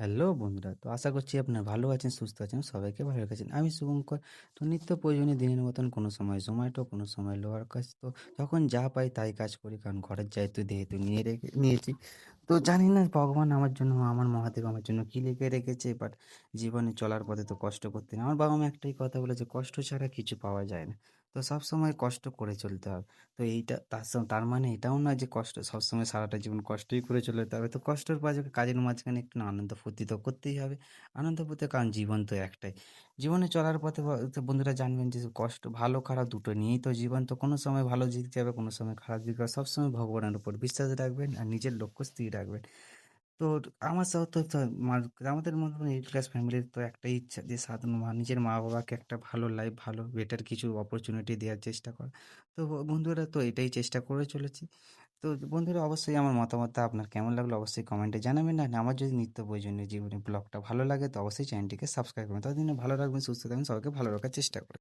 Hello বন্ধুরা, তো আশা করছি আপনারা ভালো আছেন, সুস্থ আছেন, সবাইকে ভালো রেখেছেন। আমি শুভঙ্কর। তো নিত্য প্রয়োজনীয় দিনের মতন কোনো সময় জোম্যাটো, কোনো সময় লোয়ার কাজ। তো যখন যা পাই তাই কাজ করি, কারণ ঘরের দায়িত্ব যেহেতু নিয়েছি। তো জানি না ভগবান আমার জন্য, আমার মহাদেব আমার জন্য কী লিখে রেখেছে, বাট জীবনে চলার পথে তো কষ্ট করতে নেই। আমার বাবা মা একটাই কথা বলেছে, কষ্ট ছাড়া কিছু পাওয়া যায় না। তো সবসময় কষ্ট করে চলতে হবে। তো এইটা তার মানে এটাও নয় যে কষ্ট সবসময় সারাটা জীবন কষ্টই করে চলে যেতে হবে। তো কষ্টের মাঝে, কাজের মাঝখানে একটু না আনন্দ ফুর্তি তো করতেই হবে। আনন্দ ফুর্তি, কারণ জীবন তো একটাই। জীবনে চলার পথে তো বন্ধুরা জানবেন যে কষ্ট ভালো খারাপ দুটো নিয়েই তো জীবন। তো কোনো সময় ভালো দিক যাবে, কোনো সময় খারাপ দিক যাবে। সবসময় ভগবানের উপর বিশ্বাস রাখবেন আর নিজের লক্ষ্য স্থির রাখবেন। তো আমার সাথে তো মার আমাদের মতো মিডল ক্লাস ফ্যামিলির তো একটাই ইচ্ছা যে নিজের মা-বাবাকে একটা ভালো লাইফ, ভালো বেটার কিছু অপরচুনিটি দেওয়ার চেষ্টা করা। তো বন্ধুরা তো এটাই চেষ্টা করে চলেছি। তো বন্ধুরা অবশ্যই আমার মতামতটা আপনার কেমন লাগলো অবশ্যই কমেন্টে জানাবেন। আর আমার যদি নিত্য প্রয়োজনীয় জীবনে ব্লগটা ভালো লাগে তো অবশ্যই চ্যানেলটিকে সাবস্ক্রাইব করবেন। ততদিনে ভালো রাখবেন, সুস্থ থাকবেন, সবাইকে ভালো রাখার চেষ্টা করবেন।